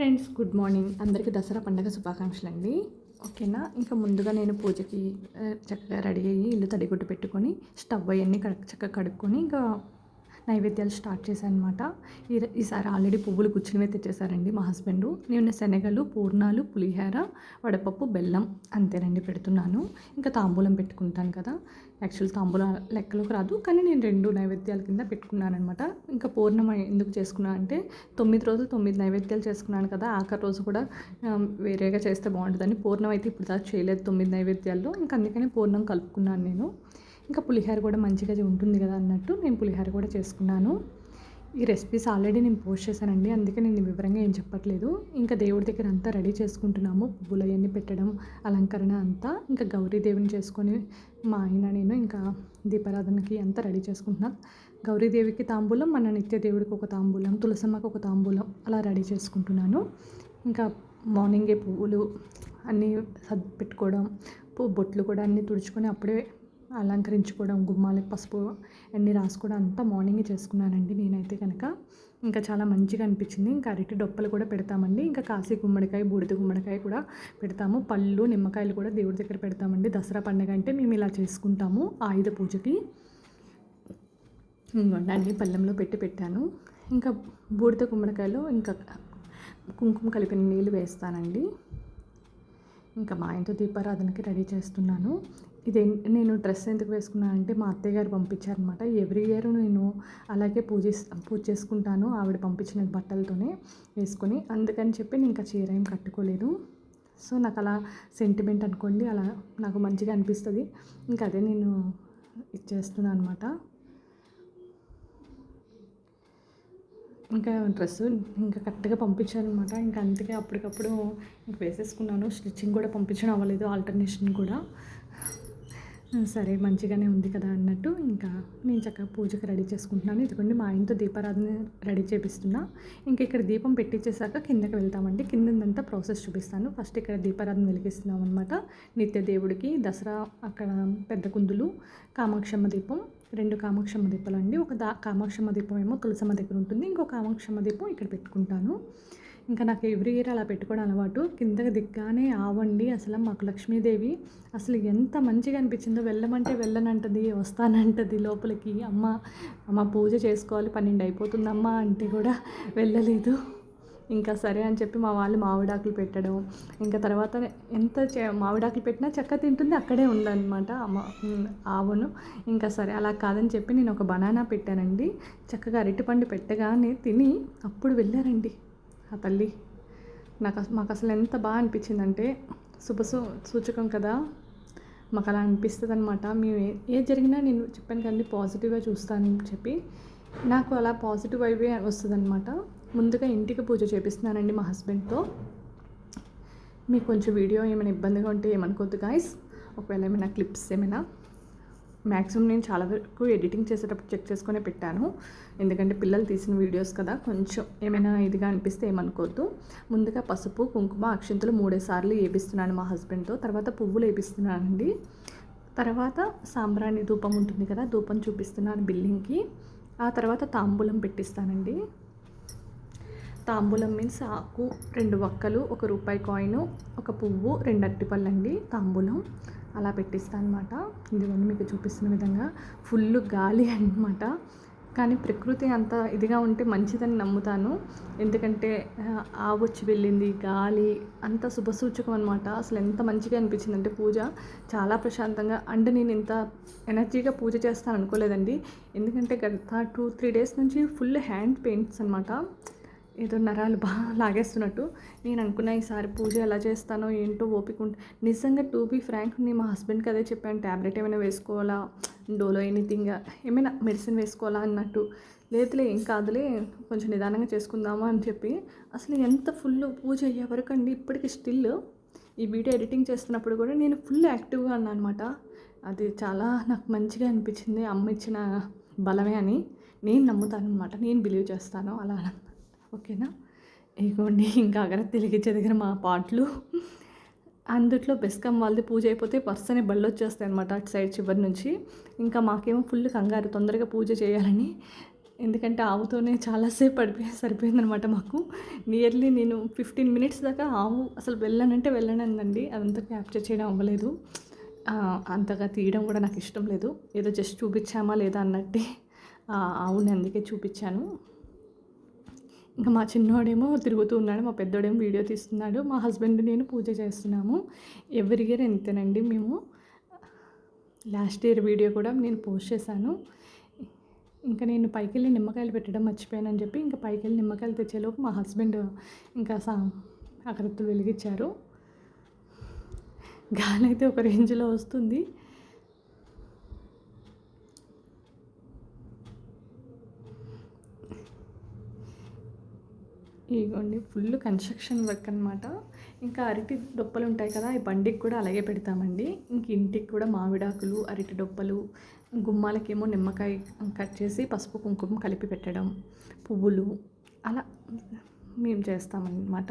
Friends, good morning. అందరికీ దసరా పండుగ శుభాకాంక్షలు అండి. ఓకేనా. ఇంకా ముందుగా నేను పూజకి చక్కగా రెడీ అయ్యి ఇల్లు తడిగుడ్డు పెట్టుకొని స్టవ్ అవన్నీ చక్కగా కడుక్కొని ఇంకా నైవేద్యాలు స్టార్ట్ చేశాను అనమాట. ఈసారి ఆల్రెడీ పువ్వులు గుచ్చినవే తెచ్చేసారండి మా హస్బెండు. నేను శనగలు, పూర్ణాలు, పులిహోర, వడపప్పు, బెల్లం అంతేనండి పెడుతున్నాను. ఇంకా తాంబూలం పెట్టుకుంటాను కదా. యాక్చువల్ తాంబూలం లెక్కలోకి రాదు, కానీ నేను 2 నైవేద్యాల కింద పెట్టుకున్నాను అనమాట. ఇంకా పూర్ణం ఎందుకు చేసుకున్నాను అంటే 9 రోజులు 9 నైవేద్యాలు చేసుకున్నాను కదా. ఆఖరి రోజు కూడా వేరేగా చేస్తే బాగుంటుందని పూర్ణం అయితే ఇప్పుడు దాకా చేయలేదు 9 నైవేద్యాల్లో. ఇంకా అందుకని పూర్ణం కలుపుకున్నాను నేను. ఇంకా పులిహోర కూడా మంచిగా ఉంటుంది కదా అన్నట్టు నేను పులిహోర కూడా చేసుకున్నాను. ఈ రెసిపీస్ ఆల్రెడీ నేను పోస్ట్ చేశానండి, అందుకే నేను వివరంగా ఏం చెప్పట్లేదు. ఇంకా దేవుడి దగ్గర అంతా రెడీ చేసుకుంటున్నాము. పువ్వులు అవన్నీ పెట్టడం, అలంకరణ అంతా. ఇంకా గౌరీదేవిని చేసుకొని మా ఆయన నేను ఇంకా దీపారాధనకి అంతా రెడీ చేసుకుంటున్నాం. గౌరీదేవికి తాంబూలం, మన నిత్యదేవుడికి ఒక తాంబూలం, తులసమ్మకి ఒక తాంబూలం అలా రెడీ చేసుకుంటున్నాను. ఇంకా మార్నింగే పువ్వులు అన్నీ సర్ది పెట్టుకోవడం, బొట్లు కూడా అన్నీ తుడుచుకొని అప్పుడే అలంకరించుకోవడం, గుమ్మాలకు పసుపు అన్నీ రాసుకోవడం అంతా మార్నింగే చేసుకున్నానండి నేనైతే కనుక. ఇంకా చాలా మంచిగా అనిపించింది. ఇంకా అరటి డొప్పలు కూడా పెడతామండి. ఇంకా కాశీ గుమ్మడికాయ, బూడిద గుమ్మడికాయ కూడా పెడతాము. పళ్ళు, నిమ్మకాయలు కూడా దేవుడి దగ్గర పెడతామండి. దసరా పండుగ అంటే మేము ఇలా చేసుకుంటాము ఆయుధ పూజకి. అన్నీ పళ్ళెంలో పెట్టాను. ఇంకా బూడిద గుమ్మడికాయలో ఇంకా కుంకుమ కలిపిన నీళ్ళు వేస్తానండి. ఇంకా మా ఆయనతో దీపారాధనకి రెడీ చేస్తున్నాను. నేను డ్రెస్ ఎందుకు వేసుకున్నాను అంటే మా అత్తయ్య గారు పంపించారనమాట. ఎవ్రీ ఇయర్ నేను అలాగే పూజ చేసుకుంటాను ఆవిడ పంపించిన బట్టలతోనే వేసుకొని. అందుకని చెప్పి నేను ఇంకా చీర ఏం కట్టుకోలేదు. సో నాకు అలా సెంటిమెంట్ అనుకోండి, అలా నాకు మంచిగా అనిపిస్తుంది. ఇంకా అదే నేను ఇచ్చేస్తున్నాను అనమాట. ఇంకా డ్రెస్సు ఇంకా కరెక్ట్గా పంపించారనమాట. ఇంకా అందుకే అప్పటికప్పుడు ఇంక వేసేసుకున్నాను. స్టిచ్చింగ్ కూడా పంపించడం అవ్వలేదు, ఆల్టర్నేషన్ కూడా. సరే మంచిగానే ఉంది కదా అన్నట్టు ఇంకా నేను చక్కగా పూజకి రెడీ చేసుకుంటున్నాను. ఇదిగోండి మా ఆయనతో దీపారాధన రెడీ చేపిస్తున్నా. ఇంకా ఇక్కడ దీపం పెట్టించేసాక కిందకి వెళ్తామండి. కిందంతా ప్రాసెస్ చూపిస్తాను. ఫస్ట్ ఇక్కడ దీపారాధన వెలిగిస్తున్నాం అనమాట నిత్య దేవుడికి. దసరా అక్కడ పెద్ద కుందులు, కామాక్షమ్మ దీపం, 2 కామాక్షమ్మ దీపాలు అండి. ఒక కామాక్షమ్మ దీపం ఏమో తులసమ్మ దగ్గర ఉంటుంది, ఇంకో కామాక్షమ్మ దీపం ఇక్కడ పెట్టుకుంటాను. ఇంకా నాకు ఎవ్రీ ఇయర్ అలా పెట్టుకోవడం అలవాటు. కిందకి దిగ్గానే ఆవండి అసలు మాకు లక్ష్మీదేవి అసలు ఎంత మంచిగా అనిపించిందో. వెళ్ళమంటే వెళ్ళనంటది, వస్తానంటది లోపలికి. అమ్మ పూజ చేసుకోవాలి, 12 అయిపోతుందమ్మా అంటే కూడా వెళ్ళలేదు. ఇంకా సరే అని చెప్పి మా వాళ్ళు మామిడాకులు పెట్టడం, ఇంకా తర్వాత మామిడాకులు పెట్టినా చక్క తింటుంది, అక్కడే ఉందన్నమాట ఆవును. ఇంకా సరే అలా కాదని చెప్పి నేను ఒక బనానా పెట్టానండి. చక్కగా అరటిపండు పెట్టగానే తిని అప్పుడు వెళ్ళారండి ఆ తల్లి. మాకు అసలు ఎంత బాగా అనిపించిందంటే సూచకం కదా, మాకు అలా అనిపిస్తుంది అనమాట. మేము ఏది జరిగినా నేను చెప్పాను కదండి పాజిటివ్గా చూస్తానని చెప్పి, నాకు అలా పాజిటివ్ వైబే వస్తుంది అనమాట. ముందుగా ఇంటికి పూజ చేపిస్తున్నానండి మా హస్బెండ్తో. మీకు కొంచెం వీడియో ఏమైనా ఇబ్బందిగా ఉంటే ఏమనుకోవద్దు గాయస్. ఒకవేళ ఏమైనా క్లిప్స్ ఏమైనా మ్యాక్సిమం నేను చాలా వరకు ఎడిటింగ్ చేసేటప్పుడు చెక్ చేసుకునే పెట్టాను, ఎందుకంటే పిల్లలు తీసిన వీడియోస్ కదా, కొంచెం ఏమైనా ఇదిగా అనిపిస్తే ఏమనుకోవద్దు. ముందుగా పసుపు, కుంకుమ, అక్షింతలు 3 సార్లు వేపిస్తున్నాను మా హస్బెండ్తో. తర్వాత పువ్వులు వేపిస్తున్నానండి. తర్వాత సాంబ్రాణి ధూపం ఉంటుంది కదా, ధూపం చూపిస్తున్నాను బిల్లింగ్కి. ఆ తర్వాత తాంబూలం పెట్టిస్తానండి. తాంబూలం మీన్స్ ఆకు, 2 వక్కలు, 1 రూపాయి కాయిన్, ఒక పువ్వు, 2 అరటిపళ్ళు అండి తాంబూలం. అలా పెట్టిస్తాను అనమాట. ఇదిగోండి మీకు చూపిస్తున్న విధంగా ఫుల్ గాలి అనమాట. కానీ ప్రకృతి అంత ఇదిగా ఉంటే మంచిదని నమ్ముతాను. ఎందుకంటే ఆవు వచ్చి వెళ్ళింది, గాలి అంత శుభసూచకం అనమాట. అసలు ఎంత మంచిగా అనిపించింది అంటే పూజ చాలా ప్రశాంతంగా. అంటే నేను ఇంత ఎనర్జీగా పూజ చేస్తాను అనుకోలేదండి. ఎందుకంటే గత 2-3 డేస్ నుంచి ఫుల్ హ్యాండ్ పెయిన్స్ అనమాట. ఏదో నరాలు బాగా లాగేస్తున్నట్టు. నేను అనుకున్నా ఈసారి పూజ ఎలా చేస్తానో ఏంటో ఓపిక నిజంగా టు బీ ఫ్రాంక్ నేను మా హస్బెండ్కి అదే చెప్పాను, ట్యాబ్లెట్ ఏమైనా వేసుకోవాలా, డోలో ఎనీథింగ్ ఏమైనా మెడిసిన్ వేసుకోవాలా అన్నట్టు. లేదులే ఏం కాదులే కొంచెం నిదానంగా చేసుకుందామా అని చెప్పి. అసలు ఎంత ఫుల్ పూజ అయ్యే వరకు అండి ఇప్పటికి స్టిల్ ఈ వీడియో ఎడిటింగ్ చేస్తున్నప్పుడు కూడా నేను ఫుల్ యాక్టివ్గా ఉన్నాను అనమాట. అది చాలా నాకు మంచిగా అనిపించింది. అమ్మ ఇచ్చిన బలమే అని నేను నమ్ముతాను అనమాట, నేను బిలీవ్ చేస్తాను అలా. ఓకేనా. ఇగోండి ఇంకా అగరత్తి వెలిగించే దగ్గర మా పాటలు. అందుట్లో బెస్కమ్ వాళ్ళది పూజ అయిపోతే వరుసనే బళ్ళు వచ్చేస్తాయి అనమాట అటు సైడ్ చివరి నుంచి. ఇంకా మాకేమో ఫుల్ కంగారు తొందరగా పూజ చేయాలని. ఎందుకంటే ఆవుతోనే చాలాసేపు సరిపోయిందనమాట మాకు. నియర్లీ నేను 15 మినిట్స్ దాకా ఆవు అసలు వెళ్ళనంటే వెళ్ళనందండి. అదంతా క్యాప్చర్ చేయడం అవ్వలేదు. అంతగా తీయడం కూడా నాకు ఇష్టం లేదు. ఏదో జస్ట్ చూపించామా లేదా అన్నట్టే ఆవుని అందుకే చూపించాను. ఇంకా మా చిన్నోడేమో తిరుగుతూ ఉన్నాడు, మా పెద్దోడేమో వీడియో తీస్తున్నాడు, మా హస్బెండ్ నేను పూజ చేస్తున్నాము. ఎవ్రీ ఇయర్ ఇంతేనండి మేము. లాస్ట్ ఇయర్ వీడియో కూడా నేను పోస్ట్ చేశాను. ఇంకా నేను పైకెళ్ళి నిమ్మకాయలు పెట్టడం మర్చిపోయానని చెప్పి ఇంకా పైకెళ్ళి నిమ్మకాయలు తెచ్చేలోపు మా హస్బెండ్ ఇంకా అగరత్తులు వెలిగించారు. గాలి అయితే ఒక రేంజ్లో వస్తుంది. ఇదిగోండి ఫుల్ కన్స్ట్రక్షన్ వర్క్ అనమాట. ఇంకా అరటి డొప్పలు ఉంటాయి కదా, ఈ బండికి కూడా అలాగే పెడతామండి. ఇంక ఇంటికి కూడా మామిడాకులు, అరటి డొప్పలు, గుమ్మాలకేమో నిమ్మకాయ కట్ చేసి పసుపు కుంకుమ కలిపి పెట్టడం, పువ్వులు అలా మేము చేస్తామన్నమాట.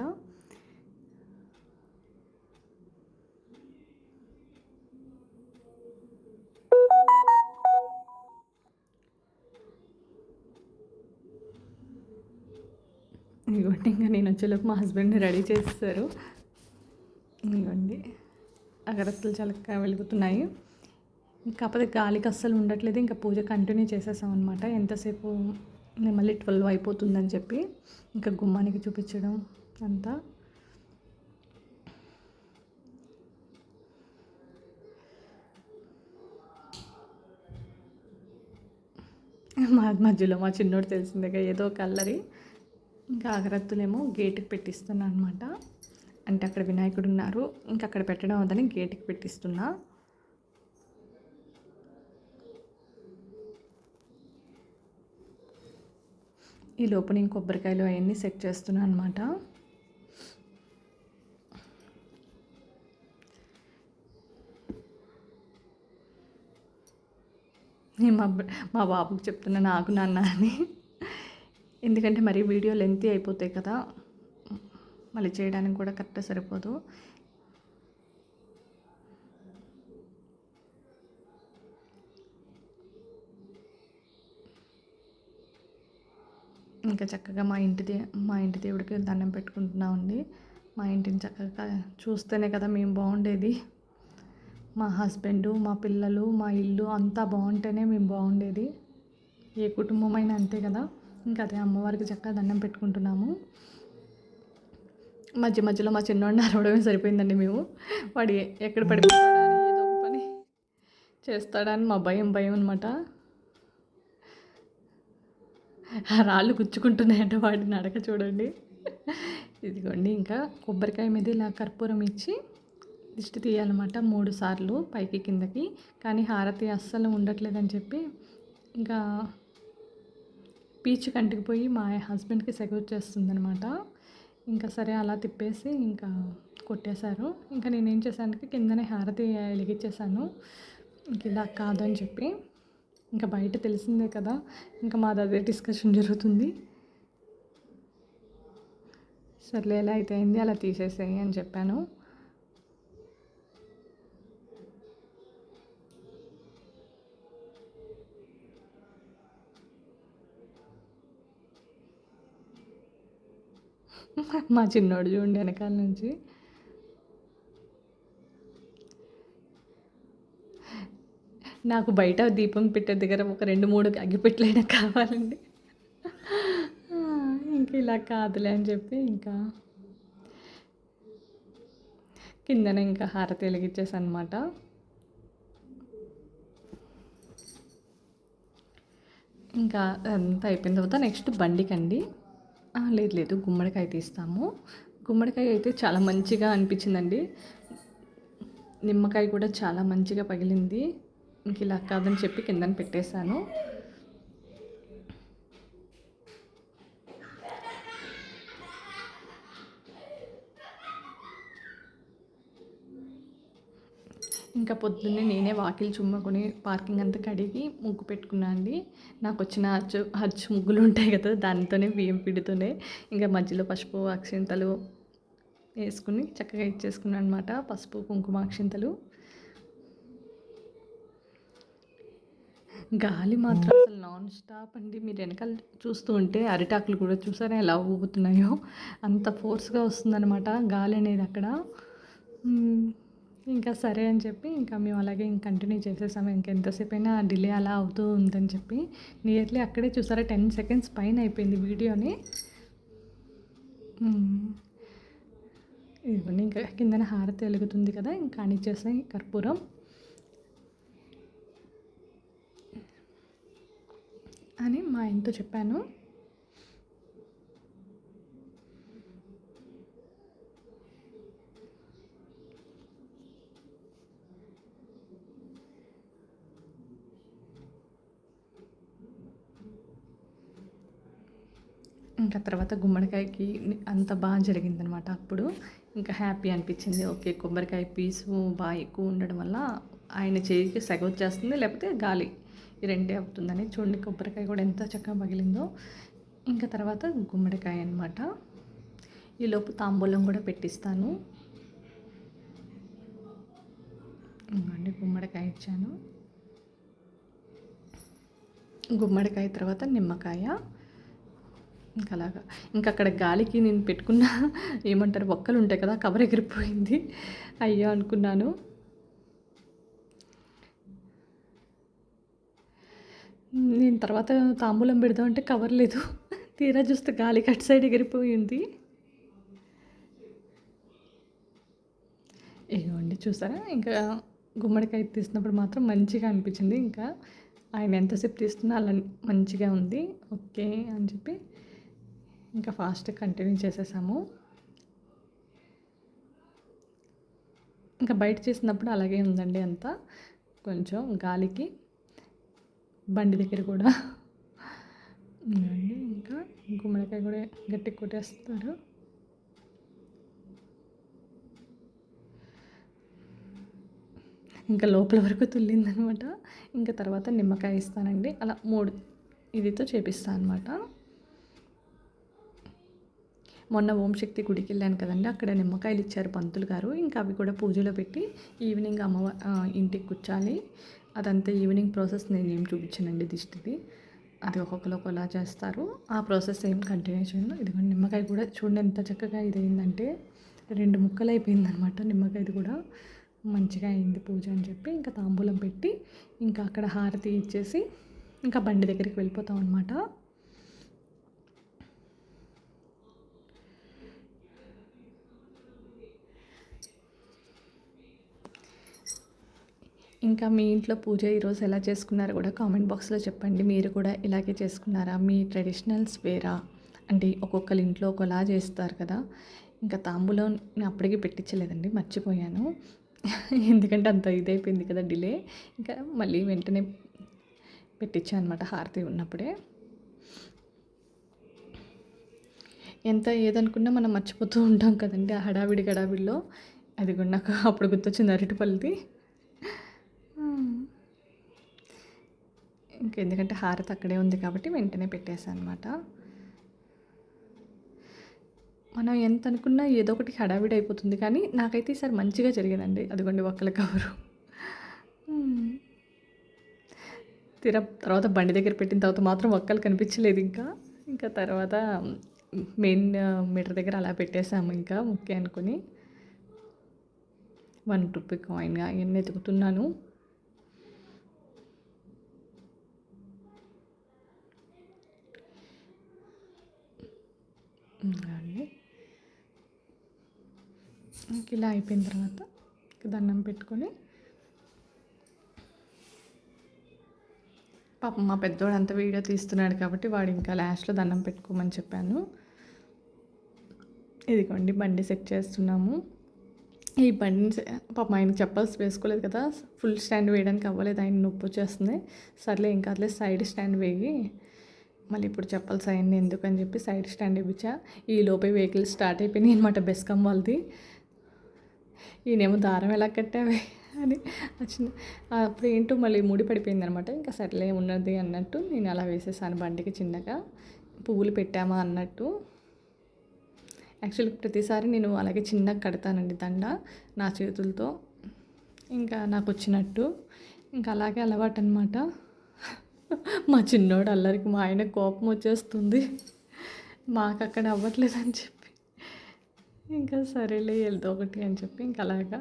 ఇదిగోండి ఇంకా నేను వచ్చేలోపు మా హస్బెండ్ని రెడీ చేస్తారు. ఇదిగోండి అగరత్తులు చల్లగా వెలుగుతున్నాయి. కాకపోతే గాలికి అస్సలు ఉండట్లేదు. ఇంకా పూజ కంటిన్యూ చేసేసాం అనమాట. ఎంతసేపు మళ్ళీ 12 అయిపోతుందని చెప్పి ఇంకా గుమ్మానికి చూపించడం అంతా. మధ్యలో మా చిన్నోడు తెలిసిందేగా ఏదో ఒక అల్లరి. ఇంకా అగరత్తులేమో గేటుకి పెట్టిస్తున్నా అనమాట. అంటే అక్కడ వినాయకుడు ఉన్నారు, ఇంకా అక్కడ పెట్టడం వద్దని గేటుకి పెట్టిస్తున్నా. ఈ లోపు నేను కొబ్బరికాయలు అవన్నీ సెట్ చేస్తున్నాను అనమాట. నేను మా బాబుకి చెప్తున్నా నాకు నాన్న అని. ఎందుకంటే మరీ వీడియో లెంతీ అయిపోతాయి కదా, మళ్ళీ చేయడానికి కూడా కరెక్ట్గా సరిపోదు. ఇంకా చక్కగా మా ఇంటి దేవుడికి దండం పెట్టుకుంటున్నామండి. మా ఇంటిని చక్కగా చూస్తేనే కదా మేము బాగుండేది. మా హస్బెండు, మా పిల్లలు, మా ఇల్లు అంతా బాగుంటేనే మేము బాగుండేది. ఏ కుటుంబమైనా అంతే కదా. ఇంకా అదే అమ్మవారికి చక్కగా దండం పెట్టుకుంటున్నాము. మధ్యలో మా చిన్నవాడిని అరవడమే సరిపోయిందండి. మేము వాడు ఎక్కడ పడిపోతాడని ఏదో ఒక పని చేస్తాడని మా భయం అనమాట. రాళ్ళు గుచ్చుకుంటున్నాయంటే వాడి నడక చూడండి. ఇదిగోండి ఇంకా కొబ్బరికాయ మీద ఇలా కర్పూరం ఇచ్చి దిష్టి తీయాలన్నమాట 3 సార్లు పైకి కిందకి. కానీ హారతి అస్సలు ఉండట్లేదని చెప్పి ఇంకా పీచు కంటికి పోయి మా హస్బెండ్కి సెగొచ్చేస్తుందనమాట. ఇంకా సరే అలా తిప్పేసి ఇంకా కొట్టేశారు. ఇంకా నేనేం చేశానంటే కిందనే హారతి వెలిగించేసాను. ఇంక ఇలా కాదని చెప్పి ఇంకా బయట తెలిసిందే కదా, ఇంకా మాది అదే డిస్కషన్ జరుగుతుంది. సర్లే ఎలా అయితే అయింది అలా తీసేసేయి అని చెప్పాను. మా చిన్నోడు చూడండి వెనకాల నుంచి. నాకు బయట దీపం పెట్టే దగ్గర ఒక 2-3 అగ్గిపెట్టెలైనా కావాలండి. ఇంక ఇలా కాదులే అని చెప్పి ఇంకా కిందనే ఇంకా హారతి వెలిగించేసాను అనమాట. ఇంకా అంతా అయిపోయిన తర్వాత నెక్స్ట్ బండికండి. లేదు గుమ్మడికాయ తీస్తాము. గుమ్మడికాయ అయితే చాలా మంచిగా అనిపించిందండి. నిమ్మకాయ కూడా చాలా మంచిగా పగిలింది. ఇంక ఇలా కాదని చెప్పి కిందన పెట్టేశాను. ఇంకా పొద్దున్నే నేనే వాకిలి చుమ్మకొని పార్కింగ్ అంతా కడిగి ముగ్గు పెట్టుకున్నా అండి. నాకు వచ్చిన అచ్చు ముగ్గులు ఉంటాయి కదా, దానితోనే బియ్యం పిండితోనే ఇంకా మధ్యలో పసుపు అక్షింతలు వేసుకుని చక్కగా ఇచ్చేసుకున్నాను అనమాట. పసుపు కుంకుమ అక్షింతలు. గాలి మాత్రం అసలు నాన్ స్టాప్ అండి. మీరు వెనకాల చూస్తూ ఉంటే అరిటాకులు కూడా చూసారా ఎలా ఊగుతున్నాయో, అంత ఫోర్స్‌గా వస్తుందనమాట గాలి అనేది అక్కడ. హ్మ్. ఇంకా సరే అని చెప్పి ఇంకా మేము అలాగే కంటిన్యూ చేసేసాము. ఇంకెంతసేపైనా డిలే అలా అవుతూ ఉందని చెప్పి నియర్లీ అక్కడే చూసారా 10 సెకండ్స్ పైన అయిపోయింది వీడియోని. హ్మ్. ఇదిగోండి ఇంకా కిందన హారతి వెలుగుతుంది కదా! ఇంకా కానిచ్చేసాం కర్పూరం. అని మా ఆయనతో చెప్పాను. ఇంకా తర్వాత గుమ్మడికాయకి అంత బాగా జరిగిందనమాట అప్పుడు. ఇంకా హ్యాపీ అనిపించింది. ఓకే. కొబ్బరికాయ పీసు బాగా ఎక్కువ ఉండడం వల్ల ఆయన చేయికి సెగ వచ్చేస్తుంది, లేకపోతే గాలి. ఈ రెండే అవుతుందని. చూడండి కొబ్బరికాయ కూడా ఎంత చక్కగా పగిలిందో. ఇంకా తర్వాత గుమ్మడికాయ అనమాట. ఈలోపు తాంబూలం కూడా పెట్టిస్తాను. ఇంకోండి గుమ్మడికాయ ఇచ్చాను. గుమ్మడికాయ తర్వాత నిమ్మకాయ. ఇంకా అలాగా. ఇంకా అక్కడ గాలికి నేను పెట్టుకున్న ఏమంటారు ఒక్కలు ఉంటాయి కదా, కవర్ ఎగిరిపోయింది. అయ్యో అనుకున్నాను. నేను తర్వాత తాంబూలం పెడదామంటే కవర్ లేదు. తీరా చూస్తే గాలికి అటు సైడ్ ఎగిరిపోయింది. ఇదిగోండి చూసారా, ఇంకా గుమ్మడికాయ తీసినప్పుడు మాత్రం మంచిగా అనిపించింది. ఇంకా ఆయన ఎంతసేపు తీస్తున్నా అలా మంచిగా ఉంది. ఓకే అని చెప్పి ఇంకా ఫాస్ట్గా కంటిన్యూ చేసేసాము. ఇంకా బయట చేసినప్పుడు అలాగే ఉందండి అంతా. కొంచెం గాలికి బండి దగ్గర కూడా ఇంకా గుమ్మడికాయ కూడా గట్టి కొట్టేస్తారు. ఇంకా లోపల వరకు తుల్లిందనమాట. ఇంకా తర్వాత నిమ్మకాయ ఇస్తానండి. అలా 3 ఇదితో చేపిస్తాను అనమాట. మొన్న ఓం శక్తి గుడికి వెళ్ళాను కదండి, అక్కడ నిమ్మకాయలు ఇచ్చారు పంతులు గారు. ఇంకా అవి కూడా పూజలో పెట్టి ఈవినింగ్ ఇంటికి కూర్చాలి. అదంతా ఈవినింగ్ ప్రాసెస్ నేను ఏం చూపించానండి దిష్టిది. అది ఒక్కొక్కరు ఒకలా చేస్తారు. ఆ ప్రాసెస్ ఏం కంటిన్యూ చేయను. ఇదిగోండి నిమ్మకాయ కూడా చూడండి ఎంత చక్కగా ఇదైందంటే 2 ముక్కలు అయిపోయిందనమాట. నిమ్మకాయది కూడా మంచిగా అయింది పూజ అని చెప్పి ఇంకా తాంబూలం పెట్టి ఇంకా అక్కడ హారతి ఇచ్చేసి ఇంకా బండి దగ్గరికి వెళ్ళిపోతాం అనమాట. ఇంకా మీ ఇంట్లో పూజ ఈరోజు ఎలా చేసుకున్నారో కూడా కామెంట్ బాక్స్లో చెప్పండి. మీరు కూడా ఇలాగే చేసుకున్నారా? మీ ట్రెడిషనల్స్ వేరా? అంటే ఒక్కొక్కరి ఇంట్లో ఒకలా చేస్తారు కదా. ఇంకా తాంబూలం నేను అప్పటికి పెట్టించలేదండి, మర్చిపోయాను. ఎందుకంటే అంత ఇదైపోయింది కదా డిలే. ఇంకా మళ్ళీ వెంటనే పెట్టించాను అనమాట హారతి ఉన్నప్పుడే. ఎంత ఏదనుకున్నా మనం మర్చిపోతూ ఉంటాం కదండి ఆ హడావిడిలో. అది కూడా నాకు అప్పుడు గుర్తొచ్చింది అరటిపళ్ళది. ఎందుకంటే హారతి అక్కడే ఉంది కాబట్టి వెంటనే పెట్టేశాను అనమాట. మనం ఎంత అనుకున్నా ఏదో ఒకటి హడావిడి అయిపోతుంది, కానీ నాకైతే ఈసారి మంచిగా జరిగేదండి. అదిగోండి ఒక్కల కవరు. తర్వాత బండి దగ్గర పెట్టిన తర్వాత మాత్రం ఒక్కలు కనిపించలేదు. ఇంకా తర్వాత మెయిన్ మీటర్ దగ్గర అలా పెట్టేశాము. ఇంకా ముఖ్యం అనుకుని 1 రూపీ కాయిన్గా అవన్నీ ఎతుకుతున్నాను. ఇలా అయిపోయిన తర్వాత దండం పెట్టుకొని పాపం మా పెద్దోడు అంత వీడియో తీస్తున్నాడు కాబట్టి వాడు ఇంకా లాస్ట్లో దండం పెట్టుకోమని చెప్పాను. ఇదిగోండి బండి సెట్ చేస్తున్నాము. ఈ బండి పాపం ఆయనకి చెప్పల్స్ వేసుకోలేదు కదా, ఫుల్ స్టాండ్ వేయడానికి అవ్వలేదు, ఆయన నొప్పి వచ్చేస్తుంది. సర్లే ఇంకా అట్లే సైడ్ స్టాండ్ వేయి మళ్ళీ ఇప్పుడు చెప్పల్స్ అయ్యింది ఎందుకని చెప్పి సైడ్ స్టాండ్ ఇప్పించా. ఈ లోపే వెహికల్ స్టార్ట్ అయిపోయినాయి అనమాట బెస్కామ్ వాళ్ళది. ఈయనేమో దారం ఎలా కట్టావే అని వచ్చింది. అప్పుడు ఏంటో మళ్ళీ ముడి పడిపోయింది అనమాట. ఇంకా సర్లే ఉన్నది అన్నట్టు నేను అలా వేసేసాను బండికి చిన్నగా. పువ్వులు పెట్టామా అన్నట్టు. యాక్చువల్లీ ప్రతిసారి నేను అలాగే చిన్నగా కడతానండి దండ నా చేతులతో, ఇంకా నాకు వచ్చినట్టు. ఇంకా అలాగే అలవాటు అనమాట. మా చిన్నోడు అల్లరికి మా ఆయన కోపం వచ్చేస్తుంది. మాకు అక్కడ అవ్వట్లేదని చెప్పి ఇంకా సరేలే ఏదో ఒకటి అని చెప్పి ఇంక అలాగా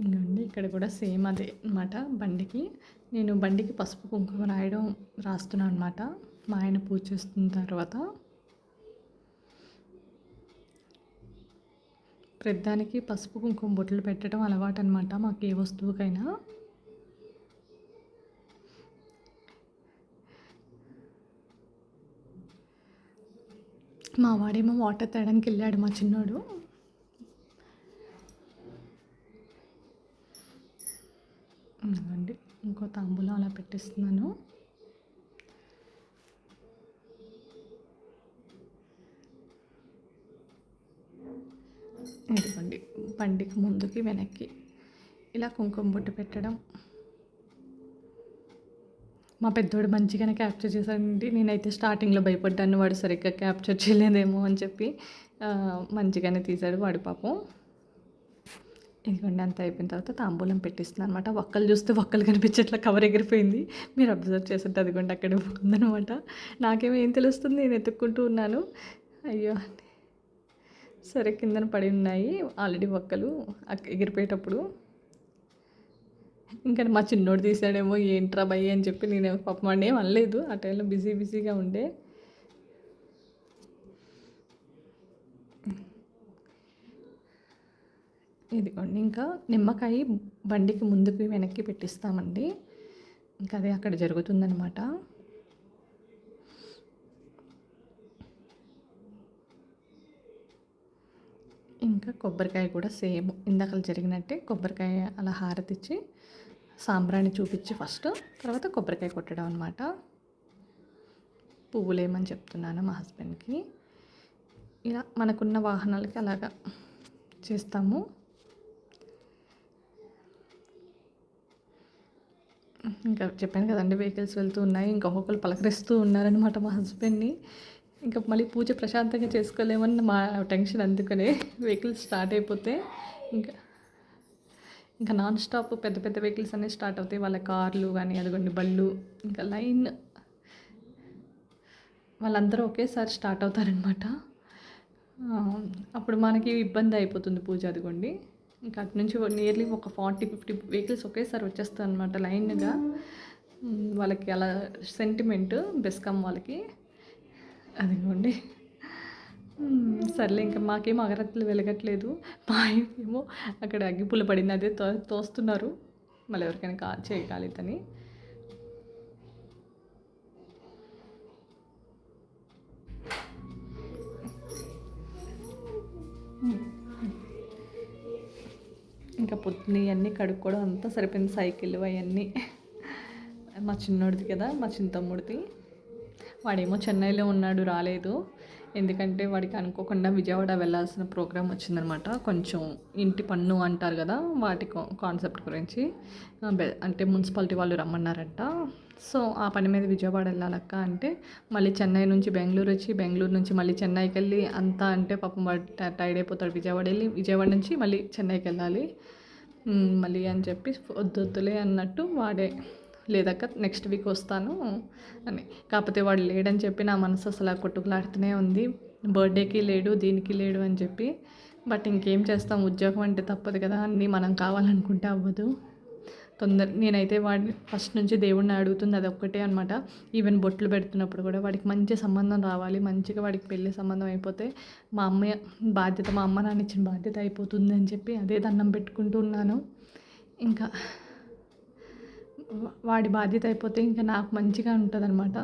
ఇంకండి ఇక్కడ కూడా సేమ్ అదే అనమాట. నేను బండికి పసుపు కుంకుమ రాస్తున్నాను అనమాట. మా ఆయన పూజ చేస్తున్న తర్వాత ప్రతిదానికి పసుపు కుంకుమ బొట్లు పెట్టడం అలవాటు అనమాట మాకు ఏ వస్తువుకైనా. మా వాడేమో వాటర్ తేడానికి వెళ్ళాడు మా చిన్నోడు. ఇదిగోండి ఇంకో తాంబూలం అలా పెట్టిస్తున్నాను. ఇదిగోండి బండికి ముందుకి వెనక్కి ఇలా కుంకుమ బొట్టు పెట్టడం. మా పెద్దోడు మంచిగానే క్యాప్చర్ చేశాడండి. నేనైతే స్టార్టింగ్లో భయపడ్డాను వాడు సరిగ్గా క్యాప్చర్ చేయలేదేమో అని చెప్పి. మంచిగానే తీశాడు వాడు పాపం. ఇదిగోండి అంత అయిపోయిన తర్వాత తాంబూలం పెట్టిస్తున్నాను అనమాట. ఒక్కలు చూస్తే ఒక్కలు కనిపించేట్లా కవర్ ఎగిరిపోయింది. మీరు అబ్జర్వ్ చేస్తుంటే అదిగోండి అక్కడ ఉందనమాట. నాకేమో ఏం తెలుస్తుంది, నేను ఎత్తుక్కుంటూ ఉన్నాను. అయ్యో సరే కిందన పడి ఉన్నాయి ఆల్రెడీ ఒక్కలు ఎగిరిపోయేటప్పుడు. ఇంకా మా చిన్నోడు తీసాడేమో ఏంట్రా భయ్య అని చెప్పి నేనేమో పాపం వాడిని ఏం అనలేదు. ఆ టైంలో బిజీగా ఉండే. ఇదిగోండి ఇంకా నిమ్మకాయ బండికి ముందుకు వెనక్కి పెట్టిస్తామండి. ఇంకా అదే అక్కడ జరుగుతుందనమాట. ఇంకా కొబ్బరికాయ కూడా సేమ్ ఇందాకలు జరిగినట్టే కొబ్బరికాయ అలా హారతిచ్చి సాంబ్రాణి చూపించి ఫస్ట్, తర్వాత కొబ్బరికాయ కొట్టడం అనమాట. పువ్వులేమని చెప్తున్నాను మా హస్బెండ్కి. ఇలా మనకున్న వాహనాలకి అలాగా చేస్తాము. ఇంకా చెప్పాను కదండి వెహికల్స్ వెళ్తూ ఉన్నాయి. ఇంకొకరు పలకరిస్తూ ఉన్నారనమాట మా హస్బెండ్ని. ఇంకా మళ్ళీ పూజ ప్రశాంతంగా చేసుకోలేమని మా టెన్షన్. అందుకనే వెహికల్స్ స్టార్ట్ అయిపోతే ఇంకా నాన్ స్టాప్ పెద్ద పెద్ద వెహికల్స్ అన్నీ స్టార్ట్ అవుతాయి. వాళ్ళ కార్లు కానీ అదిగోండి బళ్ళు ఇంకా లైన్ వాళ్ళందరూ ఒకేసారి స్టార్ట్ అవుతారనమాట. అప్పుడు మనకి ఇబ్బంది అయిపోతుంది పూజ. అదిగోండి ఇంకా అటు నుంచి నియర్లీ ఒక 40-50 వెహికల్స్ ఒకేసారి వచ్చేస్తాయి అనమాట లైన్గా. వాళ్ళకి అలా సెంటిమెంట్ బెస్కాం వాళ్ళకి. అదిగోండి సర్లే ఇంకా మాకేమో అగరత్తులు వెలగట్లేదు. మా ఏమో అక్కడ అగ్గిపుల్ల పడింది, అదే తోస్తున్నారు. మళ్ళీ ఎవరికైనా చేయగలుగుతాని. ఇంకా పొద్దున్న ఇవన్నీ కడుక్కోవడం అంతా సరిపోయింది. సైకిల్ అవన్నీ మా చిన్నోడిది కదా, మా చిన్న తమ్ముడిది. వాడేమో చెన్నైలో ఉన్నాడు, రాలేదు. ఎందుకంటే వాడికి అనుకోకుండా విజయవాడ వెళ్ళాల్సిన ప్రోగ్రామ్ వచ్చిందనమాట. కొంచెం ఇంటి పన్ను అంటారు కదా, వాటి కాన్సెప్ట్ గురించి అంటే మున్సిపాలిటీ వాళ్ళు రమ్మన్నారంట. సో ఆ పని మీద విజయవాడ వెళ్ళాలక్క అంటే మళ్ళీ చెన్నై నుంచి బెంగళూరు వచ్చి, బెంగళూరు నుంచి మళ్ళీ చెన్నైకి వెళ్ళి అంతా అంటే పాపం వాడు టైర్డ్ అయిపోతాడు. విజయవాడ నుంచి మళ్ళీ చెన్నైకి వెళ్ళాలి మళ్ళీ అని చెప్పి వద్దులే అన్నట్టు వాడే లేదక్క నెక్స్ట్ వీక్ వస్తాను అని. కాకపోతే వాడు లేడని చెప్పి నా మనసు అసలు కొట్టుకులాడుతూనే ఉంది. బర్త్డేకి లేడు, దీనికి లేడు అని చెప్పి. బట్ ఇంకేం చేస్తాం, ఉద్యోగం అంటే తప్పదు కదా, అన్నీ మనం కావాలనుకుంటే అవ్వదు. నేనైతే వాడిని ఫస్ట్ నుంచి దేవుడిని అడుగుతుంది అది ఒక్కటే అనమాట. ఈవెన్ బొట్లు పెడుతున్నప్పుడు కూడా వాడికి మంచి సంబంధం రావాలి, మంచిగా వాడికి పెళ్ళి సంబంధం అయిపోతే మా అమ్మ నాన్న ఇచ్చిన బాధ్యత అయిపోతుంది అని చెప్పి అదే దండం పెట్టుకుంటూ ఉన్నాను. ఇంకా వాడి బాధ్యత అయిపోతే ఇంకా నాకు మంచిగా ఉంటుంది అనమాట.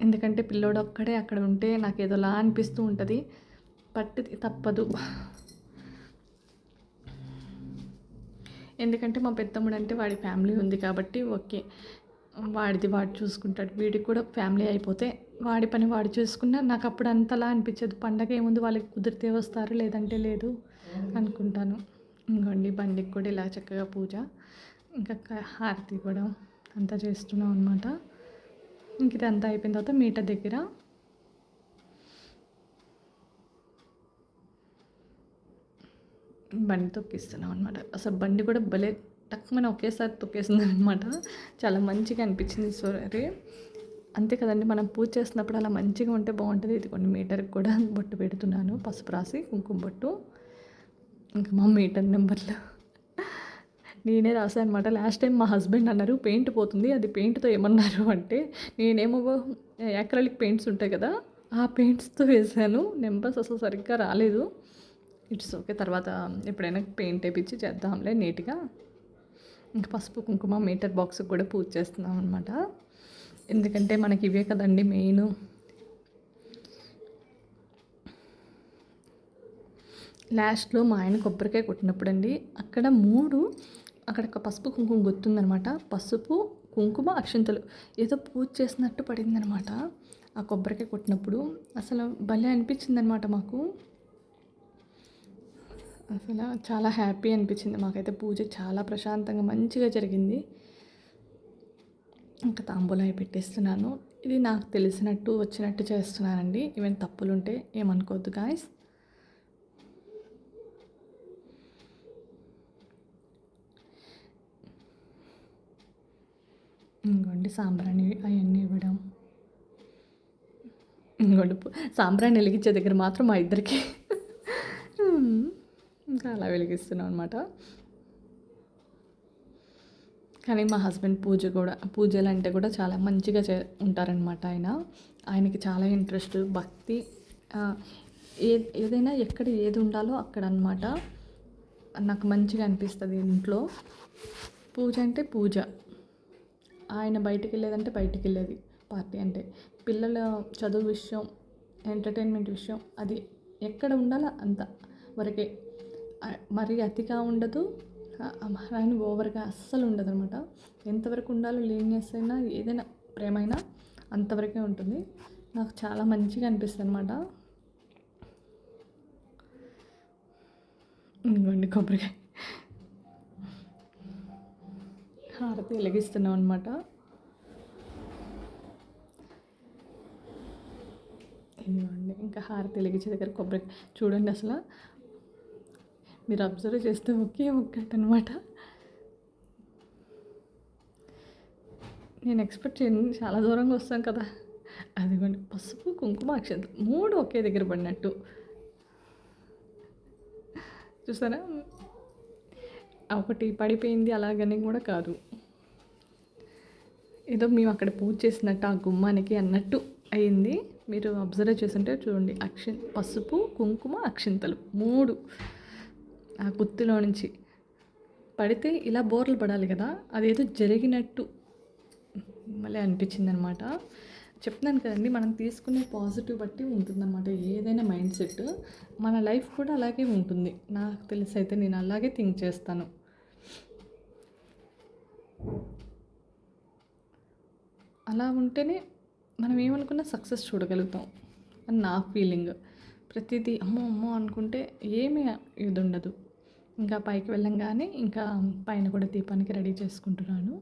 ఎందుకంటే పిల్లోడు ఒక్కడే అక్కడ ఉంటే నాకు ఏదోలా అనిపిస్తూ ఉంటుంది. బట్ తప్పదు. ఎందుకంటే మా పెద్దమ్ముడు అంటే వాడి ఫ్యామిలీ ఉంది కాబట్టి ఓకే, వాడిది వాడు చూసుకుంటాడు. వీడికి కూడా ఫ్యామిలీ అయిపోతే వాడి పని వాడు చూసుకున్నా నాకు అప్పుడు అంతలా అనిపించదు. పండగ ఏముంది, వాళ్ళకి కుదిరితే వస్తారు, లేదంటే లేదు అనుకుంటాను. ఇంకోండి బండికి కూడా ఇలా చక్కగా పూజ, ఇంకా హారతి ఇవ్వడం అంతా చేస్తున్నాం అనమాట. ఇంక ఇది అంతా అయిపోయిన తర్వాత మీటర్ దగ్గర బండి తొక్కిస్తున్నాం అనమాట. అసలు బండి కూడా భలే టక్‌మని ఒకేసారి తొక్కేసిందనమాట. చాలా మంచిగా అనిపించింది. సరే అంతే కదండీ! మనం పూజ చేస్తున్నప్పుడు అలా మంచిగా ఉంటే బావుంటది. ఇదిగోండి మీటర్‌కి కూడా బొట్టు పెడుతున్నాను. పసుపు రాసి కుంకుమ బొట్టు. ఇంకా మా మీటర్ నెంబర్లు నేనే రాసా అనమాట. లాస్ట్ టైం మా హస్బెండ్ అన్నారు, "పెయింట్ పోతుంది. అది పెయింట్‌తో ఏమన్నారు" అంటే, నేనేమో యాక్రిలిక్ పెయింట్స్ ఉంటాయి కదా! ఆ పెయింట్స్‌తో వేశాను. నెంబర్స్ అసలు సరిగ్గా రాలేదు. It's okay. తర్వాత ఎప్పుడైనా పెయింట్ ఏపిచ్చి చేద్దాంలే నీట్‌గా. ఇంక పసుపు, కుంకుమ మీటర్ బాక్స్‌కి కూడా పూజ చేస్తున్నాం అనమాట. ఎందుకంటే మనకి ఇవే కదండీ మెయిను. లాస్ట్‌లో మా ఆయన కొబ్బరికాయ కొట్టినప్పుడండి, అక్కడ 3 అక్కడ ఒక పసుపు, కుంకుమ గుర్తుందనమాట. పసుపు, కుంకుమ, అక్షింతలు ఏదో పూజ చేసినట్టు పడిందనమాట. ఆ కొబ్బరికాయ కొట్టినప్పుడు అసలు భలే అనిపించిందనమాట మాకు. అసలు చాలా హ్యాపీ అనిపించింది మాకైతే. పూజ చాలా ప్రశాంతంగా మంచిగా జరిగింది. ఇంకా తాంబూలం అయి పెట్టేస్తున్నాను. ఇది నాకు తెలిసినట్టు వచ్చినట్టు చేస్తున్నానండి. ఈవెన్ తప్పులుంటే ఏమనుకోవద్దు గాయ్స్. ఇంకోండి సాంబ్రాణి అవన్నీ ఇవ్వడం. ఇంకోండి సాంబ్రాణి వెలిగించే దగ్గర మాత్రం మా ఇద్దరికి ఇంకా అలా వెలిగిస్తున్నాం అనమాట. కానీ మా హస్బెండ్ పూజలంటే కూడా చాలా మంచిగా ఉంటారనమాట ఆయన. ఆయనకి చాలా ఇంట్రెస్ట్, భక్తి. ఏదైనా ఎక్కడ ఏది ఉండాలో అక్కడ అనమాట. నాకు మంచిగా అనిపిస్తుంది ఇంట్లో. పూజ అంటే పూజ. ఆయన బయటికెళ్ళేదంటే బయటికెళ్ళేది పార్టీ అంటే. పిల్లల చదువు విషయం, ఎంటర్టైన్మెంట్ విషయం అది ఎక్కడ ఉండాలో అంత వరకే. మరీ అతిగా ఉండదు. ఆయన ఓవర్‌గా అస్సలు ఉండదనమాట. ఎంతవరకు ఉండాలో లీనియస్ అయినా ఏదైనా ప్రేమైనా అంతవరకే ఉంటుంది. నాకు చాలా మంచిగా అనిపిస్తదనమాట. ఇదిగోండి కొబ్బరికాయ హారతి వెలిగిస్తున్నాం అనమాట. ఇదిగోండి ఇంకా హారతి వెలిగించే దగ్గర కొబ్బరికాయ చూడండి అసలు మీరు అబ్జర్వ్ చేస్తే ఒకే ఒక్కటనమాట. నేను ఎక్స్పెక్ట్ చేయను చాలా దూరంగా వస్తాం కదా. అదిగోండి పసుపు, కుంకుమ, అక్షంతలు 3 ఒకే దగ్గర పడినట్టు చూసారా. ఒకటి పడిపోయింది అలాగని కూడా కాదు. ఏదో మేము అక్కడ పూజ చేసినట్టు ఆ గుమ్మానికి అన్నట్టు అయింది. మీరు అబ్జర్వ్ చేస్తుంటే చూడండి. పసుపు, కుంకుమ, అక్షింతలు 3 ఆ గుత్తిలో నుంచి పడితే ఇలా బోర్లు పడాలి కదా, అదేదో జరిగినట్టు మళ్ళీ అనిపించిందనమాట. చెప్తున్నాను కదండి, మనం తీసుకునే పాజిటివ్ బట్టి ఉంటుందన్నమాట ఏదైనా మైండ్ సెట్. మన లైఫ్ కూడా అలాగే ఉంటుంది. నాకు తెలిసి అయితే నేను అలాగే థింక్ చేస్తాను. అలా ఉంటేనే మనం ఏమనుకున్నా సక్సెస్ చూడగలుగుతాం అని నా ఫీలింగ్. ప్రతిదీ అమ్మో అమ్మో అనుకుంటే ఏమీ ఇది ఉండదు. ఇంకా పైకి వెళ్ళంగానే ఇంకా పైన కూడా దీపానికి రెడీ చేసుకుంటున్నాను.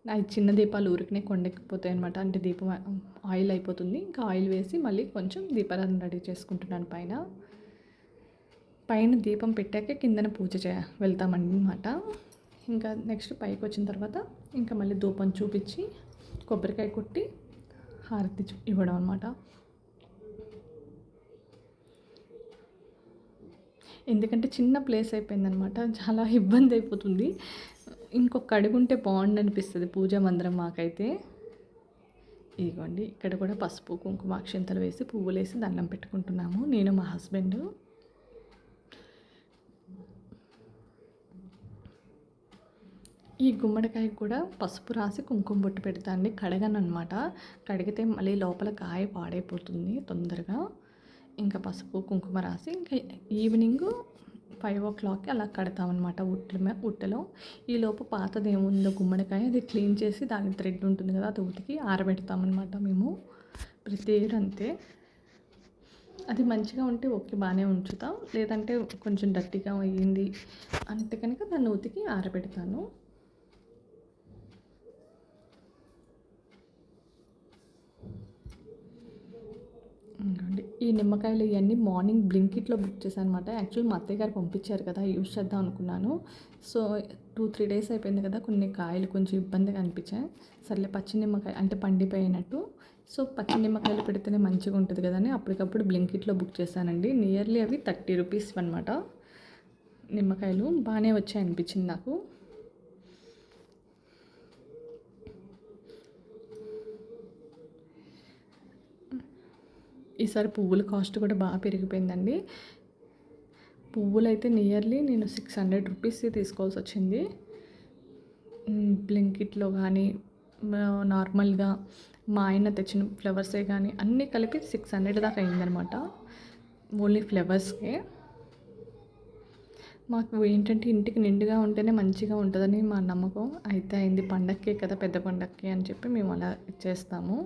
అవి చిన్న దీపాలు ఊరికనే కొండెక్కిపోతాయి అనమాట. అంటే దీపం ఆయిల్ అయిపోతుంది. ఇంకా ఆయిల్ వేసి మళ్ళీ కొంచెం దీపాలను రెడీ చేసుకుంటున్నాను పైన. పైన దీపం పెట్టాక కిందన పూజ వెళ్తామన్నమాట. ఇంకా నెక్స్ట్ పైకి వచ్చిన తర్వాత ఇంకా మళ్ళీ ధూపం చూపించి కొబ్బరికాయ కొట్టి హారతి ఇవ్వడం అనమాట. ఎందుకంటే చిన్న ప్లేస్ అయిపోయిందనమాట. చాలా ఇబ్బంది అయిపోతుంది. ఇంకొక అడుగు ఉంటే బాగుండు అనిపిస్తుంది పూజా మందిరం మాకైతే. ఇదిగోండి ఇక్కడ కూడా పసుపు, కుంకుమ, అక్షింతలు వేసి పువ్వులు వేసి దండం పెట్టుకుంటున్నాము నేను మా హస్బెండ్. ఈ గుమ్మడికాయకు కూడా పసుపు రాసి కుంకుమ బొట్టు పెడతాండి. కడగను అనమాట. కడిగితే మళ్ళీ లోపల కాయ పాడైపోతుంది తొందరగా. ఇంకా పసుపు కుంకుమ రాసి ఇంకా ఈవినింగ్ 5 o'clockకి అలా కడతామన్నమాట ఉట్టెలో. ఈలోపు పాతది ఏముందో గుమ్మడికాయ అది క్లీన్ చేసి దాని థ్రెడ్ ఉంటుంది కదా, అది ఉతికి ఆరబెడతామన్నమాట మేము. ప్రతి ఇయర్ అంతే. అది మంచిగా ఉంటే ఓకే బాగానే ఉంచుతాం. లేదంటే కొంచెం డర్టీగా అయ్యింది అంటే కనుక దాన్ని ఉతికి ఆరబెడతాను. ఈ నిమ్మకాయలు ఇవన్నీ మార్నింగ్ బ్లింకిట్లో బుక్ చేశాను అనమాట. యాక్చువల్లీ మా అత్తయ్య గారు పంపించారు కదా, యూజ్ చేద్దాం అనుకున్నాను. సో 2-3 డేస్ అయిపోయింది కదా, కొన్ని కాయలు కొంచెం ఇబ్బందిగా అనిపించాయి. సర్లే పచ్చి నిమ్మకాయ అంటే పండిపోయినట్టు, సో పచ్చి నిమ్మకాయలు పెడితేనే మంచిగా ఉంటుంది కదా అని అప్పటికప్పుడు బ్లింకిట్లో బుక్ చేశానండి. నియర్లీ అవి 30 రూపీస్ అనమాట. నిమ్మకాయలు బాగానే వచ్చాయి అనిపించింది నాకు. ఈసారి పువ్వుల కాస్ట్ కూడా బాగా పెరిగిపోయిందండి. పువ్వులు అయితే నియర్లీ నేను 600 రూపీస్ తీసుకోవాల్సి వచ్చింది. బ్లింకిట్లో కానీ నార్మల్గా మా ఆయన తెచ్చిన ఫ్లవర్సే కానీ అన్నీ కలిపి 600 దాకా అయిందనమాట, ఓన్లీ ఫ్లవర్స్కే. మాకు ఏంటంటే ఇంటికి నిండుగా ఉంటేనే మంచిగా ఉంటుందని మా నమ్మకం. అయితే అయింది, పండక్కే కదా, పెద్ద పండక్కే అని చెప్పి మేము అలా ఇచ్చేస్తాము.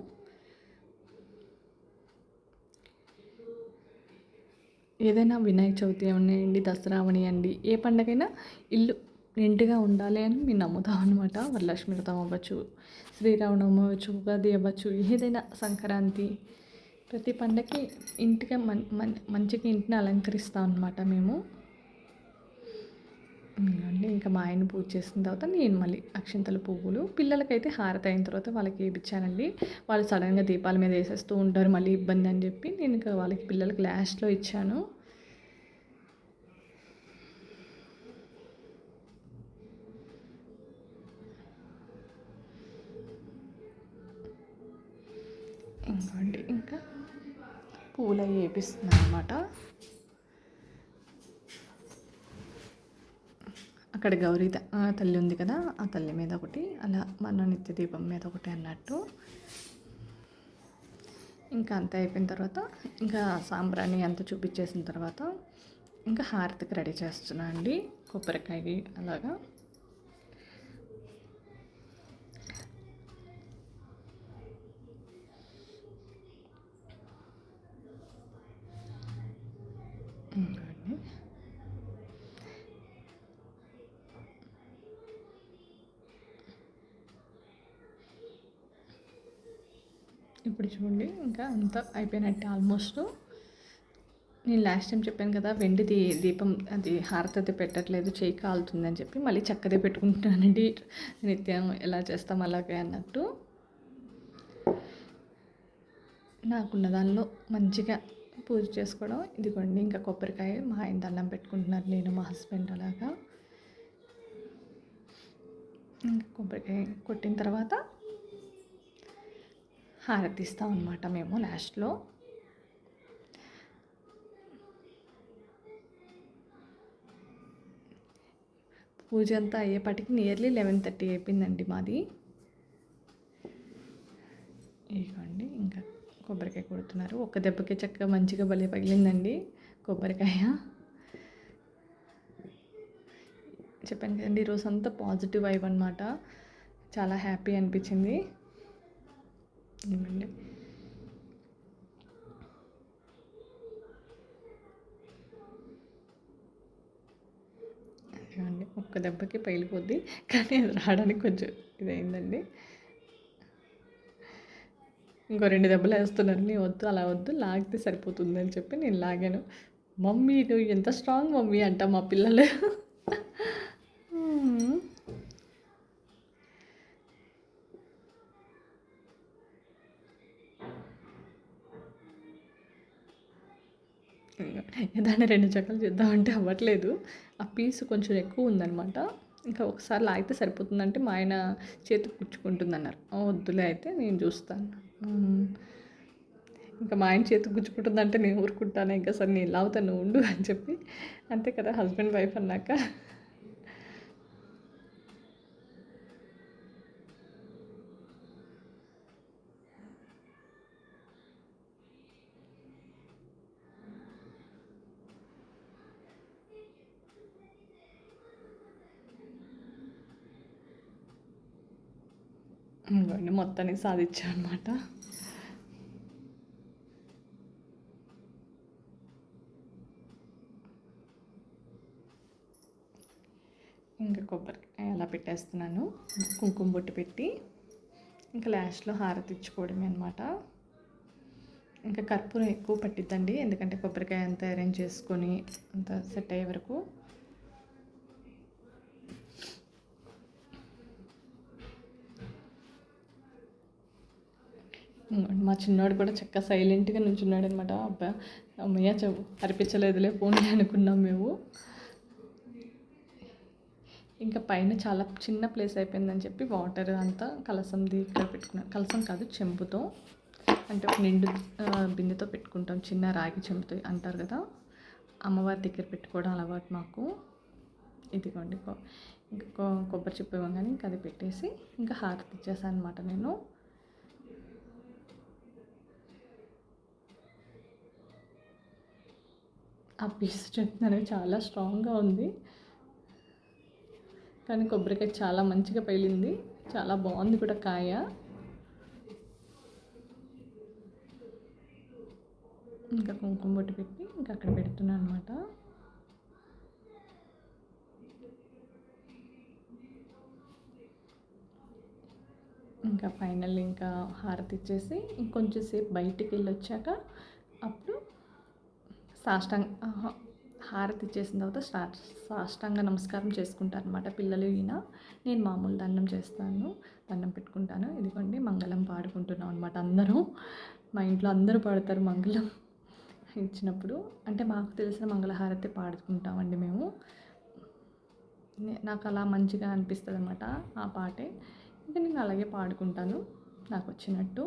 ఏదైనా వినాయక చవితి అవనివ్వండి, దసరా అవనివ్వండి, ఏ పండగైనా ఇల్లు నిండుగా ఉండాలి అని మేము నమ్ముతాం అనమాట. వరలక్ష్మి వ్రతం అవ్వచ్చు, శ్రీరామనవమి అవ్వచ్చు, ఉగాది అవ్వచ్చు, ఏదైనా సంక్రాంతి, ప్రతి పండగకి ఇంటికి మంచిగా ఇంటిని అలంకరిస్తాం అనమాట మేము. ఇంకా మా ఆయన పూజ చేసిన తర్వాత నేను మళ్ళీ అక్షింతలు, పువ్వులు, పిల్లలకైతే హారతి అయిన తర్వాత వాళ్ళకి ఇచ్చానండి. వాళ్ళు సడన్గా దీపాల మీద వేసేస్తూ ఉంటారు, మళ్ళీ ఇబ్బంది అని చెప్పి నేను ఇంకా వాళ్ళకి పిల్లలకి లాస్ట్లో ఇచ్చాను. ఇంకోండి ఇంకా పూలు అవి వేపిస్తున్నాను అనమాట. అక్కడ గౌరీ తల్లి ఉంది కదా, ఆ తల్లి మీద ఒకటి, అలా మన నిత్య దీపం మీద ఒకటి అన్నట్టు. ఇంకా అంతా అయిపోయిన తర్వాత ఇంకా సాంబ్రాణి అంతా చూపించేసిన తర్వాత ఇంకా హారతికి రెడీ చేస్తున్నా అండి. కొబ్బరికాయ అలాగా ఇప్పుడు చూడండి ఇంకా అంతా అయిపోయినట్టే ఆల్మోస్ట్. నేను లాస్ట్ టైం చెప్పాను కదా, వెండిది దీపం అది హారతి అయితే పెట్టట్లేదు, చేయి కాలుతుందని చెప్పి మళ్ళీ చక్కదే పెట్టుకుంటున్నానండి. నిత్యం ఎలా చేస్తాం అలాగే అన్నట్టు. నాకున్న దానిలో మంచిగా పూజ చేసుకోవడం. ఇదిగోండి ఇంకా కొబ్బరికాయ మా ఆయన దండం పెట్టుకుంటున్నారు, నేను మా హస్బెండ్ అలాగా. ఇంకా కొబ్బరికాయ కొట్టిన తర్వాత హారతి ఇస్తాం అన్నమాట మేము లాస్ట్లో. పూజ అంతా అయ్యేపాటికి నియర్లీ 11:30 అయిపోయిందండి మాది. ఇదిగోండి ఇంకా కొబ్బరికాయ కొడుతున్నారు. ఒక్క దెబ్బకే చక్కగా మంచిగా భలే పగిలిందండి కొబ్బరికాయ. చెప్పాను కదండి, ఈరోజు అంతా పాజిటివ్ వైబ్ అనమాట. చాలా హ్యాపీ అనిపించింది. ఇవ్వండి ఒక్క దెబ్బకి పగిలిపోద్ది, కానీ అది రావడానికి కొంచెం ఇదైందండి. ఇంకో 2 దెబ్బలు వేస్తున్నారు, నేను వద్దు అలా వద్దు, లాగితే సరిపోతుంది అని చెప్పి నేను లాగాను. మమ్మీ నువ్వు ఎంత స్ట్రాంగ్ మమ్మీ అంట మా పిల్లలు. దాన్ని 2 చెక్కలు చేద్దామంటే అవ్వట్లేదు, ఆ పీసు కొంచెం ఎక్కువ ఉందనమాట. ఇంకా ఒకసారి లాగితే సరిపోతుందంటే మా ఆయన చేతికి గుచ్చుకుంటుందన్నారు. వద్దులే అయితే నేను చూస్తాను. ఇంకా మా ఆయన చేతికి గుచ్చుకుంటుందంటే నేను ఊరుకుంటాను, ఇంకా సరే నేను లాగుతాను ఉండు అని చెప్పి. అంతే కదా హస్బెండ్ వైఫ్ అన్నాక. ఇంకోండి మొత్తానికి సాధించాం అనమాట. ఇంకా కొబ్బరికాయ అలా పెట్టేస్తున్నాను, కుంకుమ బొట్టు పెట్టి ఇంకా లాస్ట్లో హారతి ఇచ్చుకోవడమే అనమాట. ఇంకా కర్పూరం ఎక్కువ పట్టిద్దండి, ఎందుకంటే కొబ్బరికాయ అంతా అరేంజ్ చేసుకొని అంత సెట్ అయ్యే వరకు. మా చిన్నవాడు కూడా చక్కగా సైలెంట్గా నుంచున్నాడు అనమాట. అబ్బా అమ్మయ్య అరిపించలేదులే పోనీ అనుకున్నాం మేము. ఇంకా పైన చాలా చిన్న ప్లేస్ అయిపోయిందని చెప్పి వాటర్ అంతా కలసంది ఇక్కడ పెట్టుకున్నాం. కలసం కాదు, చెంబుతో, అంటే ఒక నిండు బిందెతో పెట్టుకుంటాం, చిన్న రాగి చెంబుతో అంటారు కదా, అమ్మవారి దగ్గర పెట్టుకోవడం అలవాటు మాకు. ఇదిగోండి ఇంకా కొబ్బరి చెప్పు ఇవ్వగానే ఇంకా అది పెట్టేసి ఇంకా హారతి ఇచ్చేసాను అనమాట నేను. ఆ పీస్ చెప్తున్నాను చాలా స్ట్రాంగ్గా ఉంది, కానీ కొబ్బరికాయ చాలా మంచిగా పేలింది, చాలా బాగుంది కూడా కాయ. ఇంకా కుంకుమ బొట్టు పెట్టి ఇంకా అక్కడ పెడుతున్నాను అనమాట. ఇంకా ఫైనల్ ఇంకా హారతి ఇచ్చేసి ఇంకొంచెం సేపు బయటికి వెళ్ళి వచ్చాక అప్పుడు హారతి ఇచ్చేసిన తర్వాత సాష్టాంగ నమస్కారం చేసుకుంటారనమాట పిల్లలు. నేను మామూలు దండం చేస్తాను, దండం పెట్టుకుంటాను. ఇదిగోండి మంగళం పాడుకుంటున్నాం అనమాట అందరూ. మా ఇంట్లో అందరూ పాడతారు మంగళం ఇచ్చినప్పుడు, అంటే మాకు తెలిసిన మంగళహారతి పాడుకుంటామండి మేము. నాకు అలా మంచిగా అనిపిస్తుంది అనమాట ఆ పాటే, ఇంకా నేను అలాగే పాడుకుంటాను నాకు వచ్చినట్టు.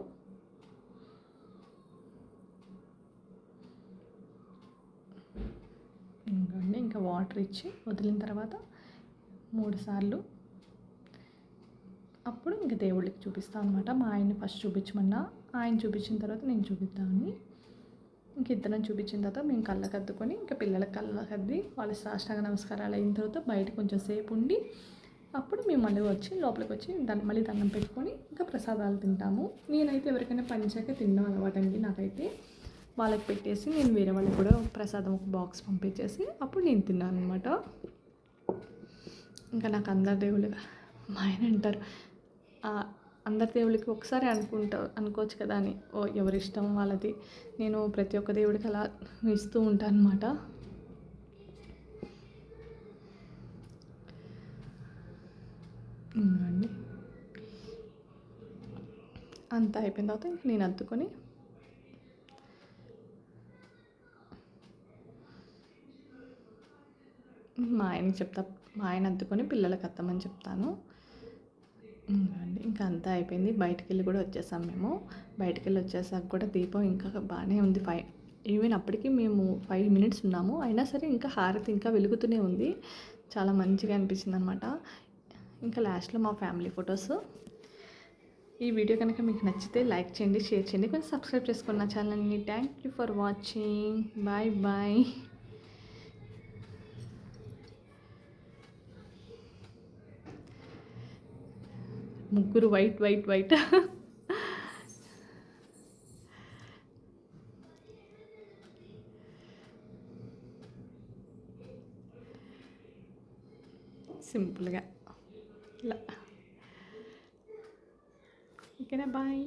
ఇంకా వాటర్ ఇచ్చి వదిలిన తర్వాత 3 సార్లు అప్పుడు ఇంక దేవుడికి చూపిస్తాను అనమాట. మా ఆయన్ని ఫస్ట్ చూపించమన్నా, ఆయన చూపించిన తర్వాత నేను చూపిద్దామని ఇంక ఇద్దరం చూపించిన తర్వాత మేము కళ్ళకద్దుకొని ఇంకా పిల్లలకి కళ్ళకద్ది వాళ్ళ సాష్టాంగ నమస్కారాలు అయిన తర్వాత బయట కొంచెం సేపు ఉండి అప్పుడు మేము మళ్ళీ వచ్చి లోపలికి వచ్చి మళ్ళీ దండం పెట్టుకొని ఇంకా ప్రసాదాలు తింటాము. నేనైతే ఎవరికైనా పంచాక తినడం అలవాటండి నాకైతే. వాళ్ళకి పెట్టేసి నేను వేరే వాళ్ళకి కూడా ప్రసాదం ఒక బాక్స్ పంపించేసి అప్పుడు నేను తిన్నాను అనమాట. ఇంకా నాకు అందరి దేవుళ్ళు మా ఆయన అంటారు, అందరి దేవుళ్ళకి ఒకసారి అనుకోవచ్చు కదా అని. ఎవరిష్టం వాళ్ళది. నేను ప్రతి ఒక్క దేవుడికి అలా ఇస్తూ ఉంటాను అనమాట. అండి అంతా అయిపోయిన తర్వాత ఇంక నేను అద్దుకొని మా ఆయనకి చెప్తా, మా ఆయన అద్దుకొని పిల్లలకి అత్తమని చెప్తాను అండి. ఇంకా అంతా అయిపోయింది, బయటికి వెళ్ళి కూడా వచ్చేసాం మేము. బయటికి వెళ్ళి వచ్చేసాక కూడా దీపం ఇంకా బాగానే ఉంది. ఈవెన్ అప్పటికి మేము 5 మినిట్స్ ఉన్నాము, అయినా సరే ఇంకా హారతి ఇంకా వెలుగుతూనే ఉంది. చాలా మంచిగా అనిపించింది అనమాట. ఇంకా లాస్ట్లో మా ఫ్యామిలీ ఫొటోస్. ఈ వీడియో కనుక మీకు నచ్చితే లైక్ చేయండి, షేర్ చేయండి, కొంచెం సబ్స్క్రైబ్ చేసుకున్న ఛానల్ని. Thank you for watching. Bye bye. ముగ్గురు వైట్ వైట్ వైట్. సింపుల్గా ఇలా. ఓకేనా, బాయ్.